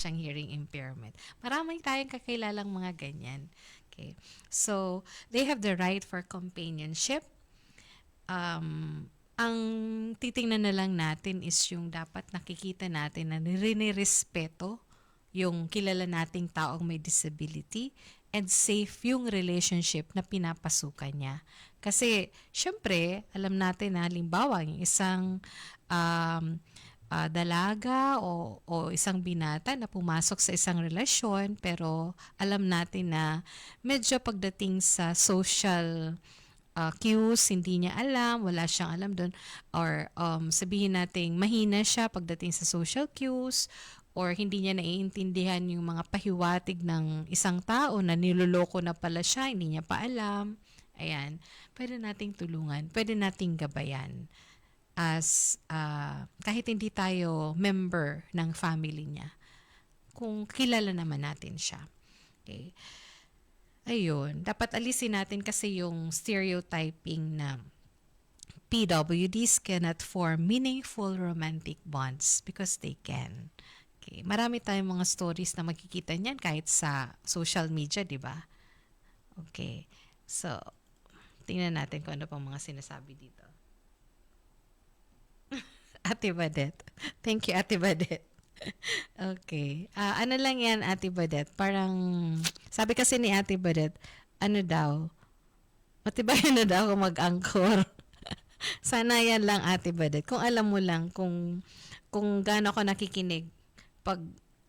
siyang hearing impairment. Marami tayong kakilalang mga ganyan. Okay. So, they have the right for companionship. Ang titingnan na lang natin is yung dapat nakikita natin na nire-respeto yung kilala nating taong may disability and safe yung relationship na pinapasukan niya. Kasi, syempre, alam natin na halimbawa, yung isang um, dalaga o isang binata na pumasok sa isang relasyon pero alam natin na medyo pagdating sa social cues, hindi niya alam, wala siyang alam doon, or sabihin nating mahina siya pagdating sa social cues, or hindi niya naiintindihan yung mga pahiwatig ng isang tao na niloloko na pala siya, hindi niya pa alam. Ayan, pwede nating tulungan, pwede nating gabayan as kahit hindi tayo member ng family niya, kung kilala naman natin siya. Okay. Ayun, dapat alisin natin kasi yung stereotyping na PWDs cannot form meaningful romantic bonds because they can. Okay. Marami tayong mga stories na makikita niyan kahit sa social media, di ba? Okay. So, tingnan natin kung ano pang mga sinasabi dito. Ate Badet. Thank you, Ate Badet. Okay. Ano lang yan, Ate Badet? Parang, sabi kasi ni Ate Badet, ano daw, matibayan na daw kung mag-angkor. Sana yan lang, Ate Badet. Kung alam mo lang kung gaano ako nakikinig pag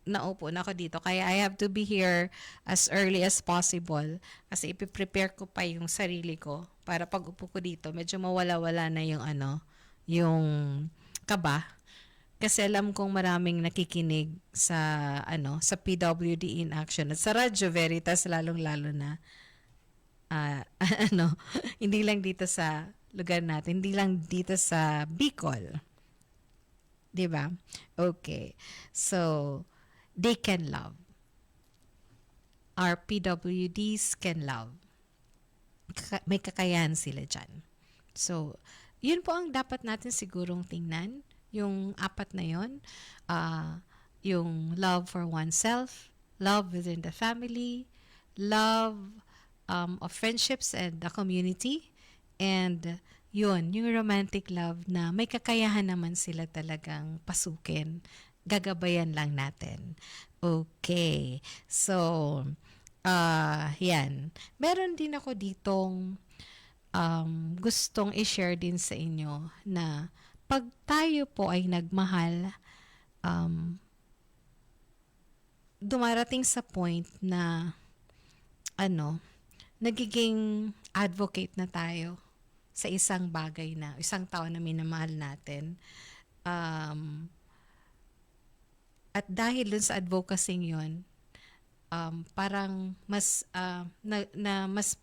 naupo na ako dito. Kaya I have to be here as early as possible kasi ipiprepare ko pa yung sarili ko para pag upo ko dito, medyo mawala-wala na yung yung kaba. Kasi alam kong maraming nakikinig sa sa PWD in action at sa Radyo Veritas lalong-lalo na ah, ano, hindi lang dito sa lugar natin, hindi lang dito sa Bicol, 'di ba? Okay. So, they can love. Our PWDs can love. May kakayahan sila dyan. So, yun po ang dapat natin sigurong tingnan. Yung apat na yun. Yung love for oneself, love within the family, love of friendships and the community, and yun, yung romantic love na may kakayahan naman sila talagang pasukin. Gagabayan lang natin. Okay. So, yan. Meron din ako ditong gustong i-share din sa inyo na pag tayo po ay nagmahal, um, dumarating sa point na ano, nagiging advocate na tayo sa isang bagay na, isang tao na minamahal natin. Um, at dahil dun sa advocacy yun, parang mas mas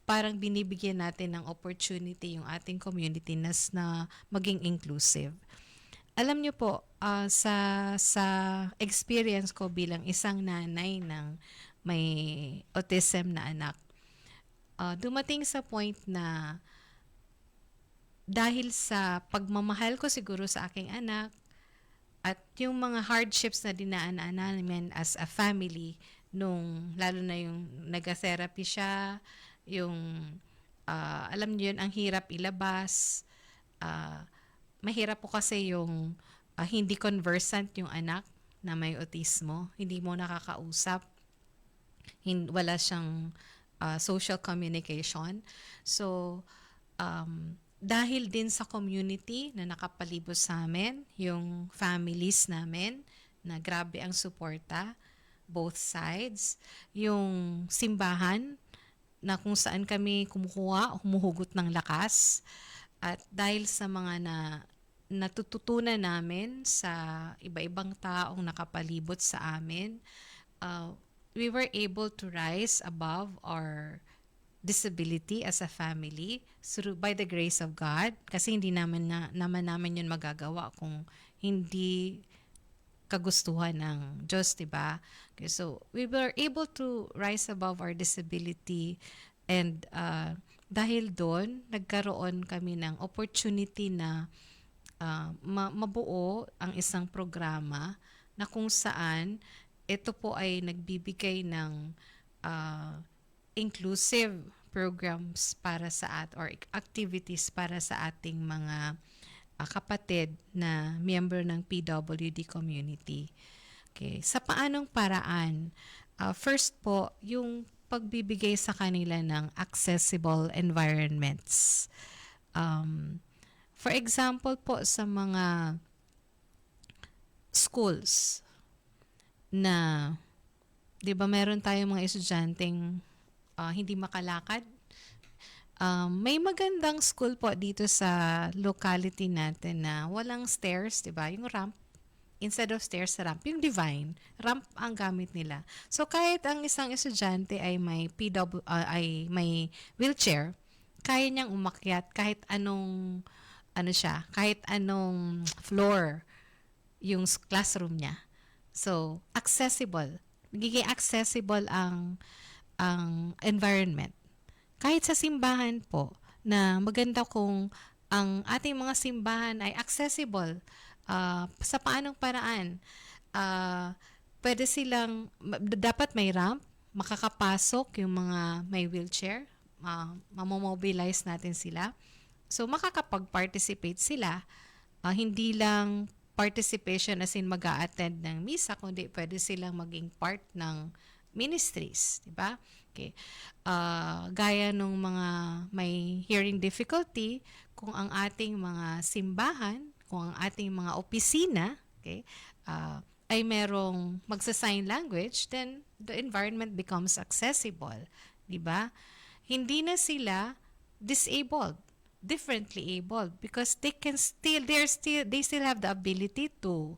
parang binibigyan natin ng opportunity yung ating community na maging inclusive. Alam niyo po, sa experience ko bilang isang nanay ng may autism na anak, dumating sa point na dahil sa pagmamahal ko siguro sa aking anak at yung mga hardships na dinaanan namin as a family, nung lalo na yung nag-therapy siya, yung alam niyo yun, ang hirap ilabas. Ah, Mahirap po kasi yung hindi conversant yung anak na may autismo, hindi mo nakakausap, wala siyang social communication. So, dahil din sa community na nakapalibot sa amin, yung families namin, na grabe ang suporta, both sides, yung simbahan, na kung saan kami kumukuha, humuhugot ng lakas, at dahil sa mga natututunan namin sa iba-ibang taong nakapalibot sa amin, uh, we were able to rise above our disability as a family through by the grace of God, kasi hindi naman namin yun magagawa kung hindi kagustuhan ng Diyos, 'di ba? Okay, so we were able to rise above our disability, and dahil doon nagkaroon kami ng opportunity na mabuo ang isang programa na kung saan ito po ay nagbibigay ng ah, inclusive programs para sa or activities para sa ating mga kapatid na member ng PWD community. Okay. Sa paanong paraan? First po, yung pagbibigay sa kanila ng accessible environments. For example po sa mga schools na, 'di ba meron tayong mga estudyanteng hindi makalakad. May magandang school po dito sa locality natin na walang stairs, 'di ba? Yung ramp, instead of stairs, ramp. Yung Divine, ramp ang gamit nila. So kahit ang isang estudyante ay may ay may wheelchair, kaya niyang umakyat kahit anong kahit anong floor yung classroom niya. So, accessible. Nagiging accessible ang environment. Kahit sa simbahan po, na maganda kung ang ating mga simbahan ay accessible. Sa paanong paraan? Pwede silang, dapat may ramp, makakapasok yung mga may wheelchair, mamomobilize natin sila. So, makakapag-participate sila. Hindi lang participation as in mag-a-attend ng misa, kundi pwede silang maging part ng ministries, di ba? Okay. Gaya nung mga may hearing difficulty, kung ang ating mga simbahan, kung ang ating mga opisina, okay, ay merong magsa-sign language, then the environment becomes accessible, di ba? Hindi na sila disabled, differently abled, because they still have the ability to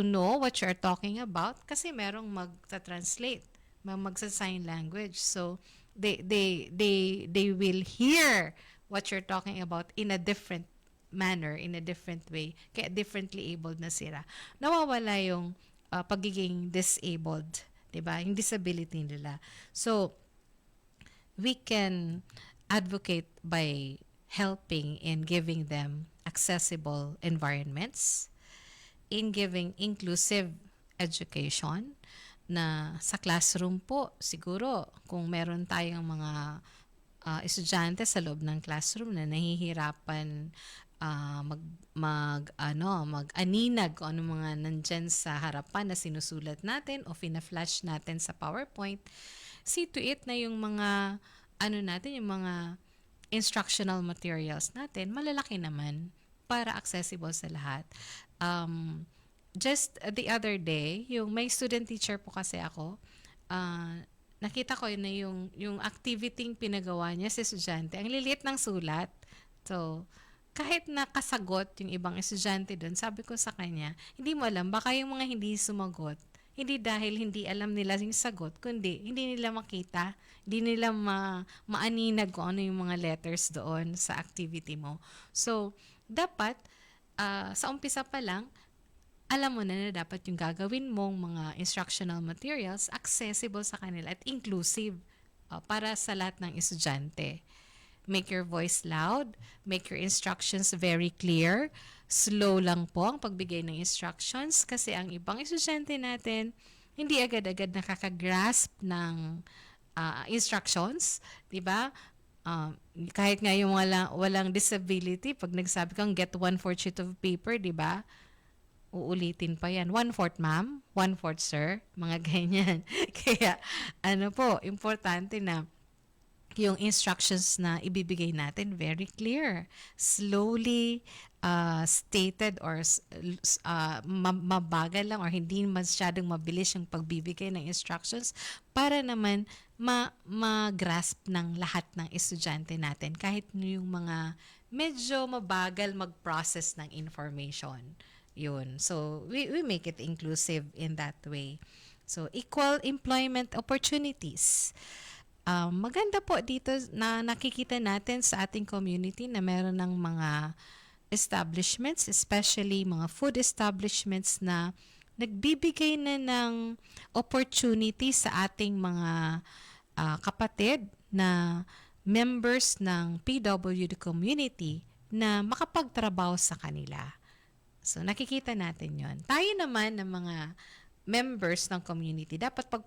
know what you're talking about kasi merong magta-translate, magsa-sign language. So they will hear what you're talking about in a different manner, in a different way. Kaya differently abled na sila. Nawawala yung pagiging disabled, 'di ba? Yung disability nila. So we can advocate by helping in giving them accessible environments, in giving inclusive education, na sa classroom po, siguro, kung meron tayong mga estudyante sa loob ng classroom na nahihirapan mag-aninag kung ano mga nandyan sa harapan na sinusulat natin o fina-flash natin sa PowerPoint, see to it na yung mga yung mga instructional materials natin, malalaki naman para accessible sa lahat. Just the other day, yung may student teacher po kasi ako, nakita ko na yung activity pinagawa niya sa estudyante, ang liliit ng sulat. So, kahit nakasagot yung ibang estudyante doon, sabi ko sa kanya, hindi mo alam, baka yung mga hindi sumagot, hindi dahil hindi alam nila yung sagot, kundi hindi nila makita, hindi nila maaninag kung ano yung mga letters doon sa activity mo. So, dapat, sa umpisa pa lang, alam mo na dapat yung gagawin mong mga instructional materials accessible sa kanila at inclusive para sa lahat ng estudyante. Make your voice loud, make your instructions very clear, slow lang po ang pagbigay ng instructions kasi ang ibang estudyante natin hindi agad-agad nakaka-grasp ng instructions, 'di ba? Kahit nga yung walang disability, pag nagsabi kang get 1/4 sheet of paper, 'di ba? Uulitin pa yan. 1/4 ma'am, 1/4 sir, mga ganyan. Kaya, importante na yung instructions na ibibigay natin very clear, slowly stated or mabagal lang or hindi masyadong mabilis yung pagbibigay ng instructions para naman ma-grasp ng lahat ng estudyante natin kahit yung mga medyo mabagal mag-process ng information. Yun. So, we make it inclusive in that way. So, equal employment opportunities. Maganda po dito na nakikita natin sa ating community na meron ng mga establishments, especially mga food establishments na nagbibigay na ng opportunity sa ating mga kapatid na members ng PWD community na makapagtrabaho sa kanila. So, nakikita natin yon. Tayo naman ng mga members ng community, dapat pag